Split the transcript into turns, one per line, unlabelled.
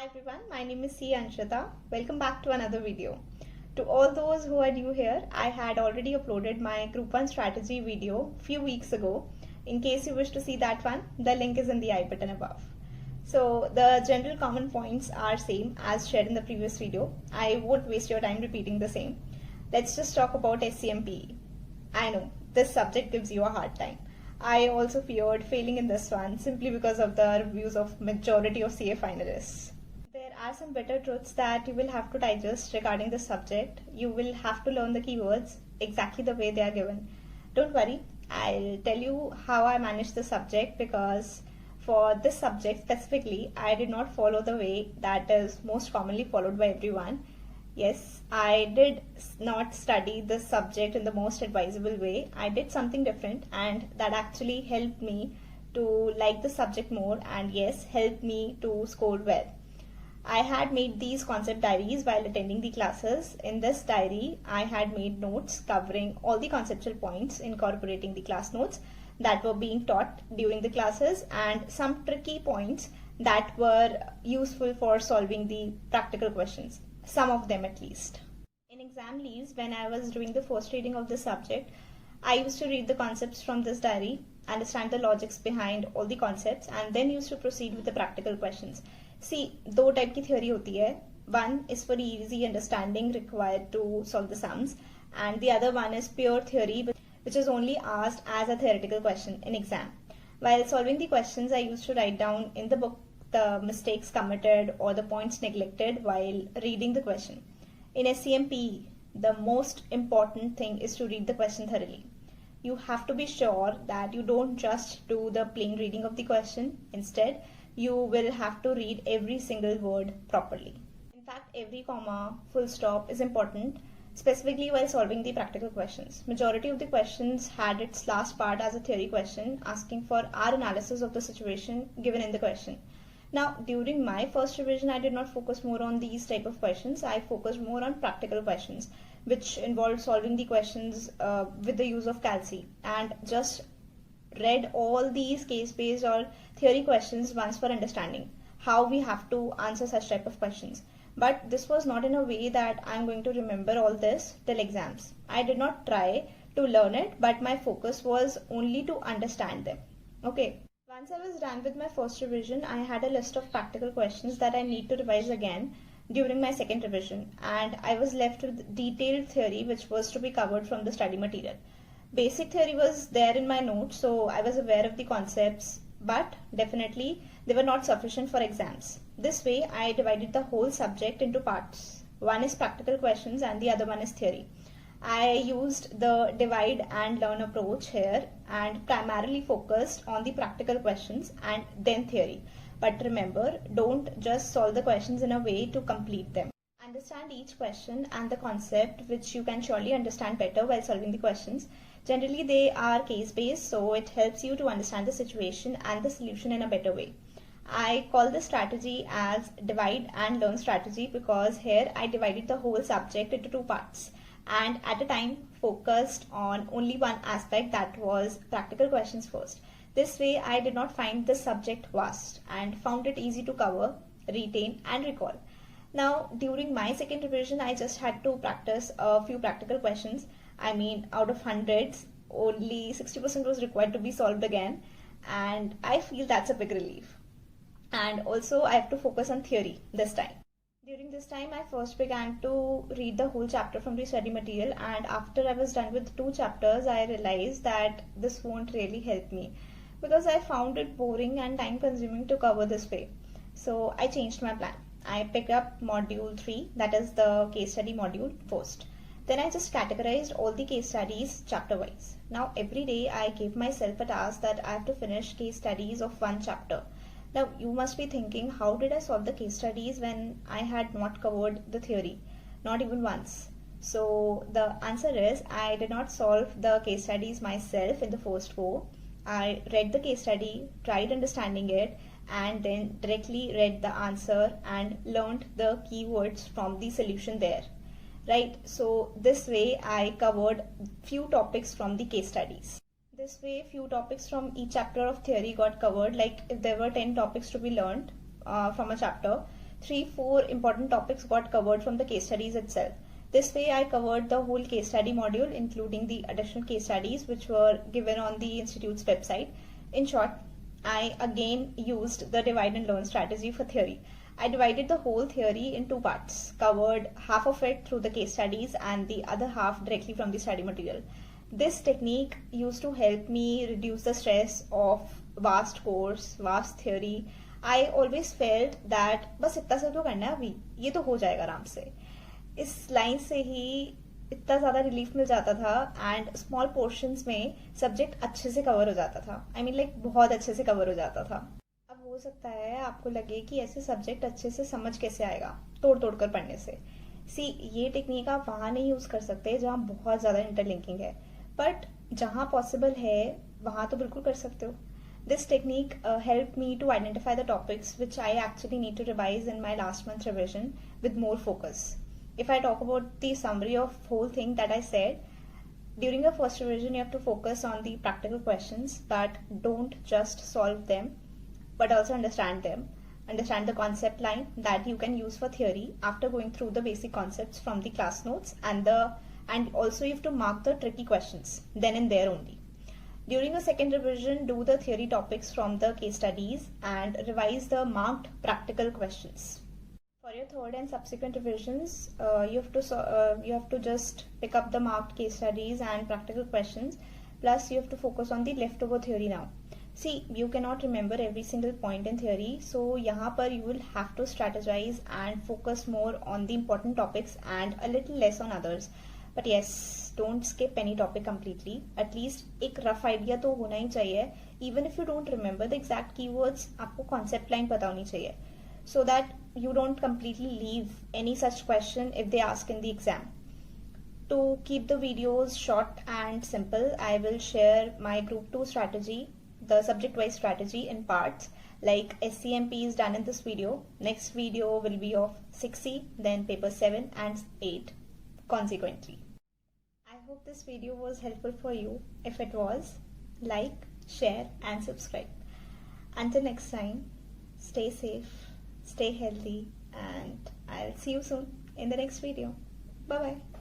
Hi everyone, my name is C. Anshita. Welcome back to another video. To all those who are new here, I had already uploaded my Group 1 strategy video few weeks ago. In case you wish to see that one, the link is in the I button above. So the general common points are same as shared in the previous video. I won't waste your time repeating the same. Let's just talk about SCMPE. I know, this subject gives you a hard time. I also feared failing in this one simply because of the reviews of majority of CA finalists. There are some better truths that you will have to digest regarding this subject. You will have to learn the keywords exactly the way they are given. Don't worry, I'll tell you how I managed the subject, because for this subject specifically, I did not follow the way that is most commonly followed by everyone. Yes, I did not study this subject in the most advisable way. I did something different, and that actually helped me to like the subject more, and yes, helped me to score well. I had made these concept diaries while attending the classes. In this diary, I had made notes covering all the conceptual points, incorporating the class notes that were being taught during the classes, and some tricky points that were useful for solving the practical questions. Some of them at least. In exam leaves, when I was doing the first reading of the subject, I used to read the concepts from this diary, understand the logics behind all the concepts, and then used to proceed with the practical questions. See, दो type की theory होती है. One is for easy understanding required to solve the sums, and the other one is pure theory, which is only asked as a theoretical question in exam. While solving the questions, I used to write down in the book the mistakes committed or the points neglected while reading the question. In SCMPE, the most important thing is to read the question thoroughly. You have to be sure that you don't just do the plain reading of the question. Instead, you will have to read every single word properly. In fact, every comma, full stop is important, specifically while solving the practical questions. Majority of the questions had its last part as a theory question, asking for our analysis of the situation given in the question. Now, during my first revision, I did not focus more on these type of questions. I focused more on practical questions, which involved solving the questions with the use of Calci, and just read all these case-based or theory questions once for understanding how we have to answer such type of questions. But this was not in a way that I'm going to remember all this till exams. I did not try to learn it, but my focus was only to understand them. Okay. Once I was done with my first revision, I had a list of practical questions that I need to revise again during my second revision, and I was left with detailed theory which was to be covered from the study material. Basic theory was there in my notes, so I was aware of the concepts, but definitely they were not sufficient for exams. This way, I divided the whole subject into parts. One is practical questions and the other one is theory. I used the divide and learn approach here and primarily focused on the practical questions and then theory. But remember, don't just solve the questions in a way to complete them. Understand each question and the concept, which you can surely understand better while solving the questions. Generally, they are case-based, so it helps you to understand the situation and the solution in a better way. I call this strategy as divide and learn strategy because here I divided the whole subject into two parts, and at a time focused on only one aspect, that was practical questions first. This way I did not find this subject vast and found it easy to cover, retain and recall. Now during my second revision, I just had to practice a few practical questions. I mean, out of hundreds, only 60% was required to be solved again, and I feel that's a big relief. And also I have to focus on theory this time. During this time, I first began to read the whole chapter from the study material, and after I was done with 2 chapters, I realized that this won't really help me because I found it boring and time consuming to cover this way. So I changed my plan. I picked up module 3, that is the case study module, first. Then I just categorized all the case studies chapter wise. Now every day I gave myself a task that I have to finish case studies of 1 chapter. Now you must be thinking, how did I solve the case studies when I had not covered the theory, not even once? So the answer is, I did not solve the case studies myself in the first go. I read the case study, tried understanding it, and then directly read the answer and learned the keywords from the solution there. Right? So this way I covered few topics from the case studies. This way, few topics from each chapter of theory got covered. Like if there were 10 topics to be learned from a chapter, 3-4 important topics got covered from the case studies itself. This way I covered the whole case study module, including the additional case studies which were given on the institute's website. In short, I again used the divide and learn strategy for theory. I divided the whole theory in two parts, covered half of it through the case studies and the other half directly from the study material. This technique used to help me reduce the stress of vast course, vast theory. I always felt that बस इतना सा तो करना है अभी, ये तो हो जाएगा आराम से. इस लाइन से ही इतना ज़्यादा रिलीफ मिल जाता था एंड स्मॉल पोर्शंस में सब्जेक्ट अच्छे से कवर हो जाता था. I mean like बहुत अच्छे से कवर हो जाता था. अब हो सकता है आपको लगे कि ऐसे सब्जेक्ट अच्छे से समझ कैसे आएगा तोड़ तोड़ कर पढ़ने से. सी ये टेक्निक आप वहाँ नहीं यूज़ कर सकते जहाँ बहुत ज़्यादा इंटरलिंकिंग है, बट जहाँ पॉसिबल है वहाँ तो बिल्कुल कर सकते हो. This technique helped me to identify the topics which I actually need to revise in my last month revision with more focus. If I talk about the summary of whole thing that I said, during the first revision you have to focus on the practical questions, but don't just solve them but also understand them. Understand the concept line that you can use for theory after going through the basic concepts from the class notes, and also you have to mark the tricky questions then and there only. During the second revision, do the theory topics from the case studies and revise the marked practical questions. For your third and subsequent revisions, you have to just pick up the marked case studies and practical questions, plus you have to focus on the leftover theory now. See, you cannot remember every single point in theory, so यहाँ पर you will have to strategize and focus more on the important topics and a little less on others. But yes, don't skip any topic completely. At least एक rough idea तो होना ही चाहिए. Even if you don't remember the exact keywords, आपको concept line पता होनी चाहिए, so that you don't completely leave any such question if they ask in the exam. To keep the videos short and simple, I will share my group 2 strategy, the subject-wise strategy in parts. Like SCMP is done in this video. Next video will be of 6C, then paper 7 and 8 consequently. I hope this video was helpful for you. If it was, like, share and subscribe. Until next time, stay safe, stay healthy, and I'll see you soon in the next video. Bye bye.